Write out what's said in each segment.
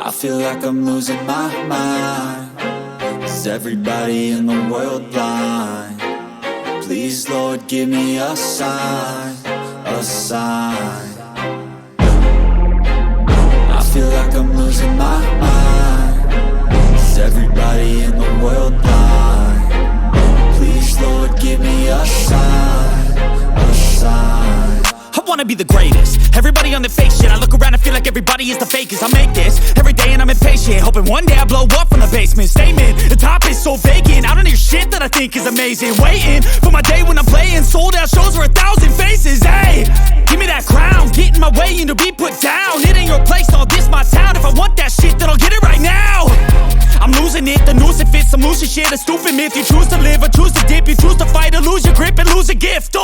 I feel like I'm losing my mind. Is everybody in the world blind? Please, Lord, give me a sign, a sign. I feel like I'm losing my mind. Is everybody in the world blind? Please, Lord, give me a sign, a sign. I wanna be the greatest. Everybody on the fake shit. I look around and feel like everybody is the fakest. I make this every day and I'm impatient, hoping one day I blow up from the basement. Statement, the top is so vacant. I don't hear shit that I think is amazing. Waiting for my day when I'm playing sold out shows for 1,000 faces. Hey, give me that crown, get in my way and to be put down. It ain't your place, all this my town. If I want that shit, then I'll get it right now. I'm losing it, the noose it fits. I'm losing shit, a stupid myth. You choose to live or choose to dip. You choose to fight or lose your grip and lose a gift.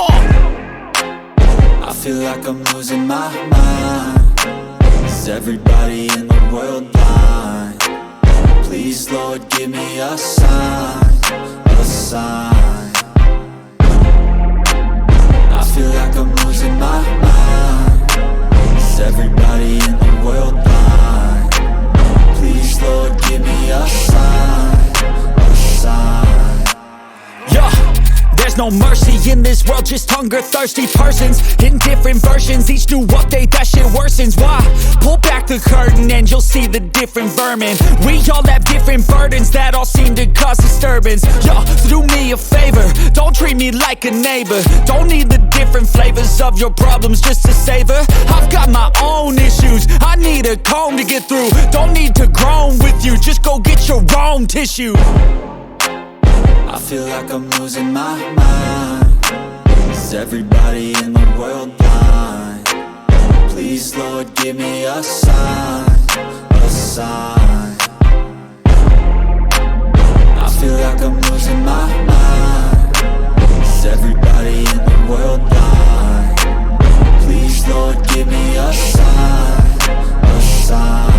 I feel like I'm losing my mind. Is everybody in the world blind? Please, Lord, give me a sign, a sign. I feel like I'm losing my mind. Is everybody in the world blind? Please, Lord, give me a sign, a sign. Yeah. There's no mercy in this world, just hunger-thirsty persons in different versions. Each new update, that shit worsens. Why? Pull back the curtain and you'll see the different vermin. We all have different burdens that all seem to cause disturbance. Yo, so do me a favor, don't treat me like a neighbor. Don't need the different flavors of your problems just to savor. I've got my own issues, I need a comb to get through. Don't need to groan with you, just go get your own tissue. I feel like I'm losing my mind. Is everybody in the world blind? Please, Lord, give me a sign, a sign. I feel like I'm losing my mind. Is everybody in the world blind? Please, Lord, give me a sign, a sign.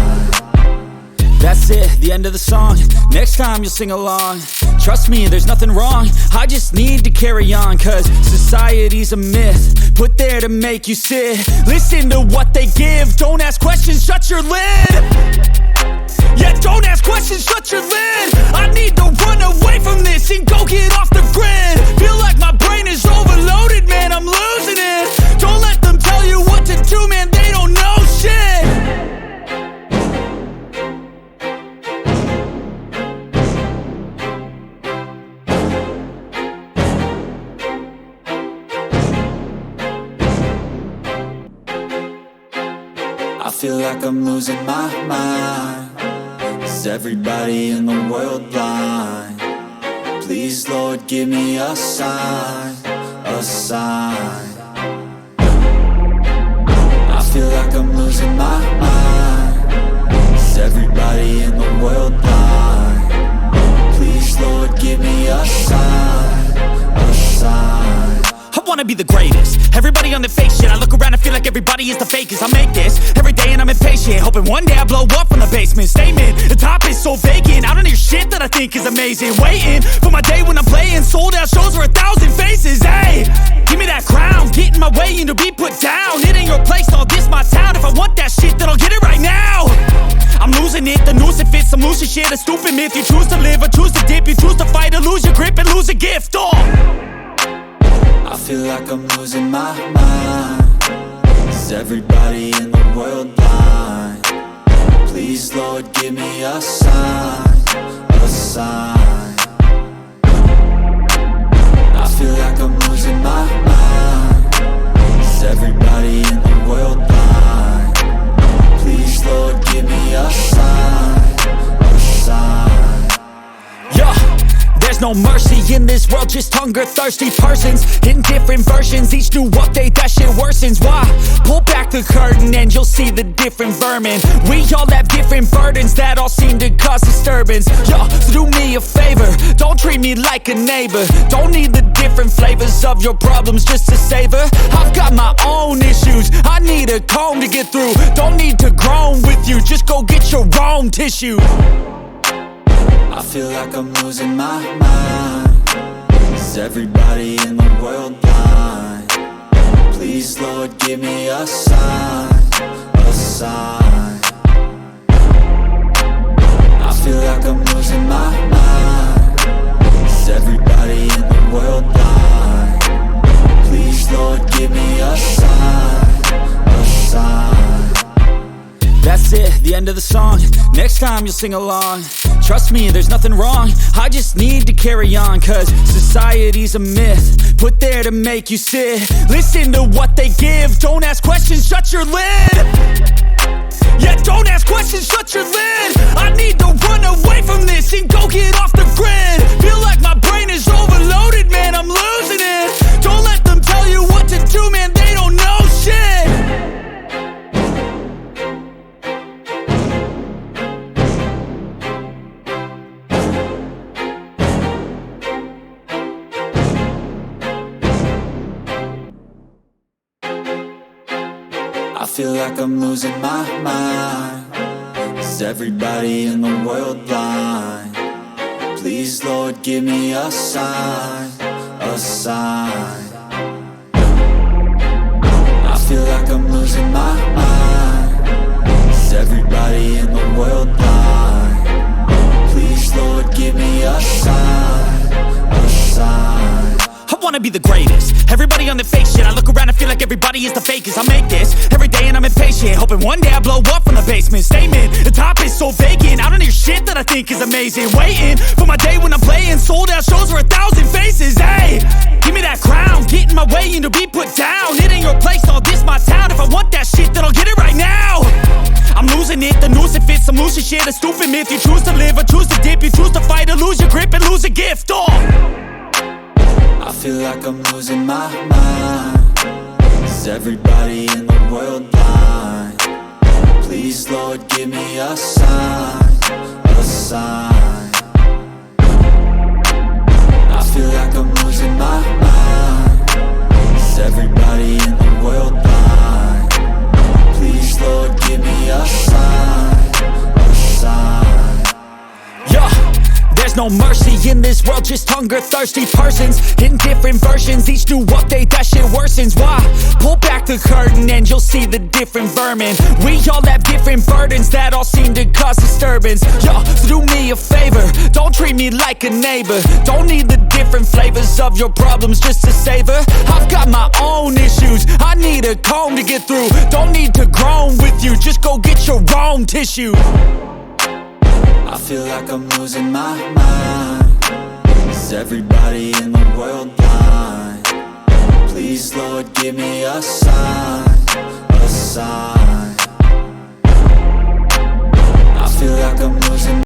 That's it, the end of the song. Next time you'll sing along. Trust me, there's nothing wrong. I just need to carry on, cause society's a myth put there to make you sit. Listen to what they give. Don't ask questions, shut your lid. Yeah, don't ask questions, shut your lid. I need to run away from this and go get off the grid. Feel like my brain is overloaded, man, I'm losing it. Don't let them tell you what to do, man, they don't know shit. I feel like I'm losing my mind. Is everybody in the world blind? Please, Lord, give me a sign, a sign. I feel like I'm losing my mind. Is everybody in the world blind? Please, Lord, give me a sign, a sign. I wanna be the greatest. Everybody on the fake shit. I look around and feel like everybody is the fakest. I make this every day and I'm impatient, hoping one day I blow up from the basement. Statement, the top is so vacant. I don't hear shit that I think is amazing. Waiting for my day when I'm playing sold out shows for 1,000 faces. Hey, give me that crown, get in my way and to be put down. It ain't your place, all this my town. If I want that shit, then I'll get it right now. I'm losing it, the noose it fits. I'm losing shit, a stupid myth. You choose to live or choose to dip. You choose to fight or lose your grip and lose a gift. I feel like I'm losing my mind. Is everybody in the world blind? Please, Lord, give me a sign, a sign. I feel like I'm losing my mind. Is everybody in the world blind? Please, Lord, give me a sign, a sign. Yeah. There's no mercy in this world, just hunger-thirsty persons in different versions. Each new update, that shit worsens. Why? Pull back the curtain and you'll see the different vermin. We all have different burdens that all seem to cause disturbance. Yo, so do me a favor, don't treat me like a neighbor. Don't need the different flavors of your problems just to savor. I've got my own issues, I need a comb to get through. Don't need to groan with you, just go get your own tissue. I feel like I'm losing my mind. Is everybody in the world blind? Please, Lord, give me a sign, a sign. That's it, the end of the song. Next time you'll sing along. Trust me, there's nothing wrong. I just need to carry on, cause society's a myth, put there to make you sit. Listen to what they give. Don't ask questions, shut your lid. Yeah, don't ask questions, shut your lid. I need to run away from this and go get off the grid. Feel like my brain is overloaded, man, I'm losing it. Don't let them tell you what to do, man, they don't know shit. I feel like I'm losing my mind. Is everybody in the world blind? Please, Lord, give me a sign, a sign. I feel like I'm losing my mind. Is everybody in the world blind? Please, Lord, give me a sign, a sign. I wanna be the greatest. Everybody on the fake shit. I look around and feel like everybody is the fakest. I make this every day and I'm impatient, hoping one day I blow up from the basement. Statement, the top is so vacant. I don't hear shit that I think is amazing. Waiting for my day when I'm playing sold out shows for 1,000 faces. Hey, give me that crown, get in my way and to be put down. It ain't your place, all this my town. If I want that shit, then I'll get it right now. I'm losing it, the noose it fits. I'm losing shit, a stupid myth. You choose to live or choose to dip. You choose to fight or lose your grip and lose a gift. I feel like I'm losing my mind. Is everybody in the world blind? Please, Lord, give me a sign, a sign. I feel like I'm losing my mind. Is everybody in the world blind? Please, Lord, give me a sign, a sign. Yeah. There's no mercy in this world, just hunger-thirsty persons in different versions. Each new update, that shit worsens. Why? Pull back the curtain and you'll see the different vermin. We all have different burdens that all seem to cause disturbance. Yo, so do me a favor, don't treat me like a neighbor. Don't need the different flavors of your problems just to savor. I've got my own issues, I need a comb to get through. Don't need to groan with you, just go get your own tissue. I feel like I'm losing my mind. Is everybody in the world blind? Please, Lord, give me a sign, a sign.